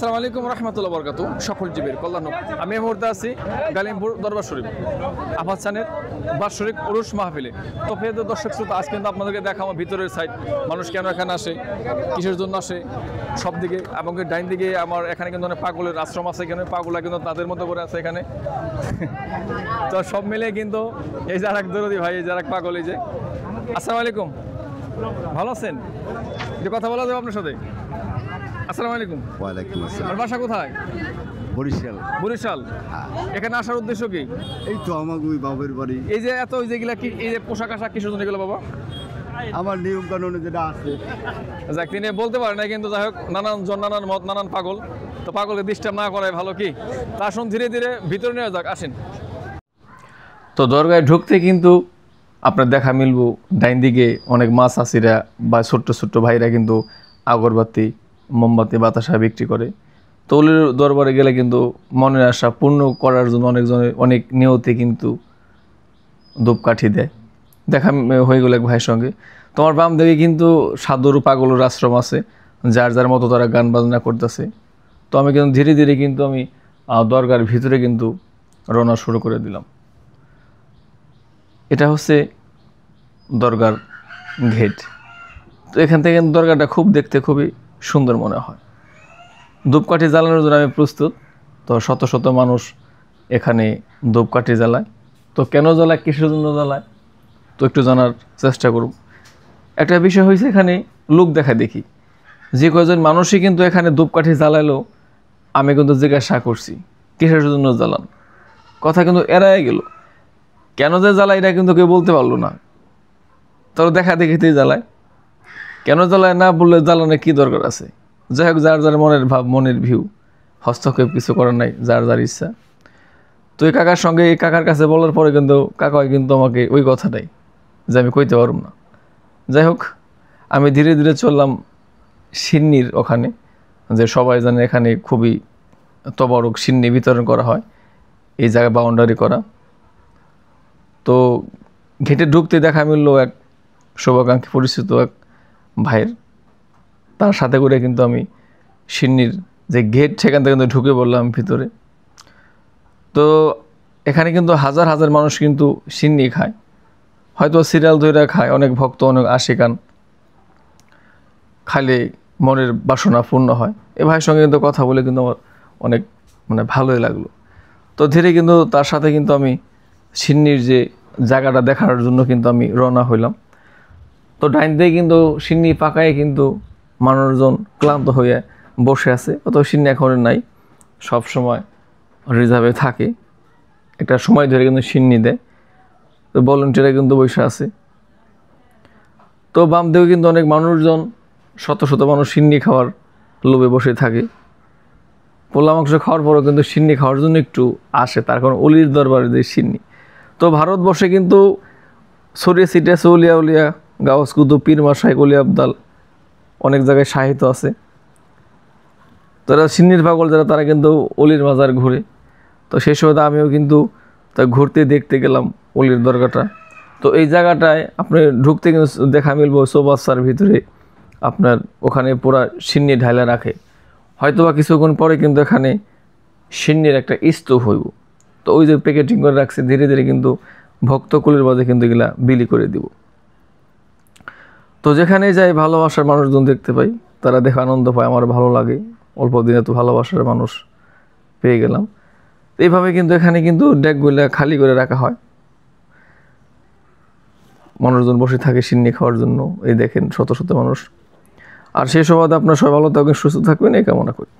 আসসালামু আলাইকুম রহমতুল্লাহ বরকাতু। সকল জীবের কল্যাণ হোক। আমি এই মুহূর্তে আছি গালিমপুর দরবার শরীফ আফাদ খানের বাৎসরিক উরুস মাহফিলে। তো প্রিয় দর্শক শ্রোতা, আজ কিন্তু আপনাদেরকে দেখাবো ভিতরের সাইড, মানুষ কেন এখানে আসে, কিসের জন্য আসে, সব দিকে। এবং ডাইন দিকে আমার এখানে কিন্তু অনেক পাগলের আশ্রম আছে, এখানে পাগলা কিন্তু তাদের মতো করে আছে এখানে। তো সব মিলে কিন্তু এই যে আর এক দরদি ভাই, এই যে আর এক পাগল, এই যে। আসসালামু আলাইকুম, ভালো আছেন? যে কথা বলা যাবে আপনার সাথে? আসসালামু আলাইকুম। ওয়ালাইকুম আসসালাম। আর বাসা কোথায়? বরিশাল। বরিশাল। এখানে আসার উদ্দেশ্য কি? এই তো আমার ওই বাবার বাড়ি। এই যে এত ওই যেগুলা কি, এই যে পোশাক আশাক কিসের জন্য এগুলো বাবা? আমার নিয়ম কানুনে যেটা আছে। যাক, তিনি বলতে পারেন না, কিন্তু যাই হোক, নানান জন, নানান মত, নানান পাগল। তো পাগলকে ডিস্টার্ব না করাই ভালো কি। তা আসুন ধীরে ধীরে ভিতরে নেওয়া যাক, আসেন। তো দরগায় ঢুকতে কিন্তু আপনার দেখা মিলবো ডাইন দিকে অনেক মাছ চাষিরা বা ছোট্ট ছোট্ট ভাইরা কিন্তু আগরবাতি, মোমবাতি, বাতাসা বিক্রি করে। তো ওদের দরবারে গেলে কিন্তু মনের আশা পূর্ণ করার জন্য অনেক নিয়তে কিন্তু ধূপকাঠি দেয়। দেখা হয়ে গেল এক ভাইয়ের সঙ্গে। তোমার বাম দিকে কিন্তু সাধুর পাগলের আশ্রম আছে, যার যার মতো তারা গান বাজনা করতেছে। তো আমি কিন্তু ধীরে ধীরে কিন্তু আমি দরগার ভিতরে কিন্তু রওনা শুরু করে দিলাম। এটা হচ্ছে দরগার গেট। তো এখান থেকে দরগাটা খুব দেখতে খুবই সুন্দর মনে হয়। ধূপকাঠি জ্বালানোর জন্য আমি প্রস্তুত। তো শত শত মানুষ এখানে ধূপকাঠি জ্বালায়। তো কেন জ্বালায়, কিসের জন্য জ্বালায়, তো একটু জানার চেষ্টা করব। একটা বিষয় হয়েছে, এখানে লোক দেখা দেখি যে কয়জন মানুষই কিন্তু এখানে ধূপকাঠি জ্বালাইলো, আমি কিন্তু জিজ্ঞাসা করছি কিসের জন্য জ্বালান, কথা কিন্তু এড়াই গেল। কেন যে জ্বালায় এটা কিন্তু কেউ বলতে পারলো না। তবে দেখা দেখিতেই জ্বালায়। কেন জ্বালায় না বললে জ্বালানো কী দরকার আছে? যাই হোক, যার যার মনের ভাব, মনের ভিউ, হস্তক্ষেপ কিছু করার নাই, যার যার ইচ্ছা। তো এই কাকার সঙ্গে, এই কাকার কাছে বলার পরে কিন্তু কাকাই কিন্তু আমাকে ওই কথাটাই যে আমি কইতে পারব না। যাই হোক, আমি ধীরে ধীরে চললাম সিন্নির ওখানে, যে সবাই জানে এখানে খুবই তবারক সিন্নি বিতরণ করা হয়, এই জায়গায় বাউন্ডারি করা। তো ঘেটে ঢুকতে দেখা মিলল এক শুভাকাঙ্ক্ষী পরিচিত এক ভাইয়ের, তার সাথে করে কিন্তু আমি সিন্নির যে গেট সেখান থেকে কিন্তু ঢুকে পড়লাম ভিতরে। তো এখানে কিন্তু হাজার হাজার মানুষ কিন্তু সিন্নি খায়, হয়তো সিরিয়াল ধরে খায়, অনেক ভক্ত, অনেক আশিকান, খাইলে মনের বাসনা পূর্ণ হয়। এ ভাইয়ের সঙ্গে কিন্তু কথা বলে কিন্তু আমার অনেক ভালোই লাগলো। তো ধীরে কিন্তু তার সাথে কিন্তু আমি সিন্নির যে জায়গাটা দেখার জন্য কিন্তু আমি রওনা হইলাম। তো ডাইন দিয়ে কিন্তু সিন্নি পাকায় কিন্তু মানুষজন ক্লান্ত হয়ে বসে আছে। অত সিন্নি এখন নাই, সব সময় রিজার্ভে থাকে, একটা সময় ধরে কিন্তু সিন্নি দেয়। তো ভলেন্টিয়াররা কিন্তু বসে আছে। তো বাম দিকেও কিন্তু অনেক মানুষজন, শত শত মানুষ সিন্নি খাওয়ার লোভে বসে থাকে। পোলা মাংস খাওয়ার পরেও কিন্তু সিন্নি খাওয়ার জন্য একটু আসে, তার কারণ অলির দরবারে যে সিন্নি। তো ভারতবর্ষে কিন্তু ছড়িয়ে ছিটিয়ে আছে উলিয়া উলিয়া, গাওয়াজ কুতুব, পীর মাশায়েখ, ওলি আবদাল, অনেক জায়গায় সাহিত্য আছে। তারা সিন্নির পাগল যারা, তারা কিন্তু অলির মাজার ঘুরে। তো সেই সময় আমিও কিন্তু তা ঘুরতে দেখতে গেলাম অলির দরগাটা। তো এই জায়গাটায় আপনি ঢুকতে কিন্তু দেখা মিলবো চৌবাচ্চার ভিতরে আপনার ওখানে পুরা সিন্নি ঢাইলা রাখে। হয়তো বা কিছুক্ষণ পরে কিন্তু এখানে সিন্নির একটা স্তূপ হইব। তো ওই যে প্যাকেটিং করে রাখছে, ধীরে ধীরে কিন্তু ভক্তকুলের মাঝে কিন্তু এগুলা বিলি করে দিব। তো যেখানে যাই ভালোবাসার মানুষজন দেখতে পাই, তারা দেখে আনন্দ পায়, আমার ভালো লাগে। অল্প দিনে তো ভালোবাসার মানুষ পেয়ে গেলাম। এইভাবে কিন্তু এখানে কিন্তু ডেকগুলা খালি করে রাখা হয়, মানুষজন বসে থাকে সিন্নি খাওয়ার জন্য। এই দেখেন শত শত মানুষ। আর সেই সময় আপনার সবাই ভালো থাকবেন, সুস্থ থাকবেন, এই কামনা করি।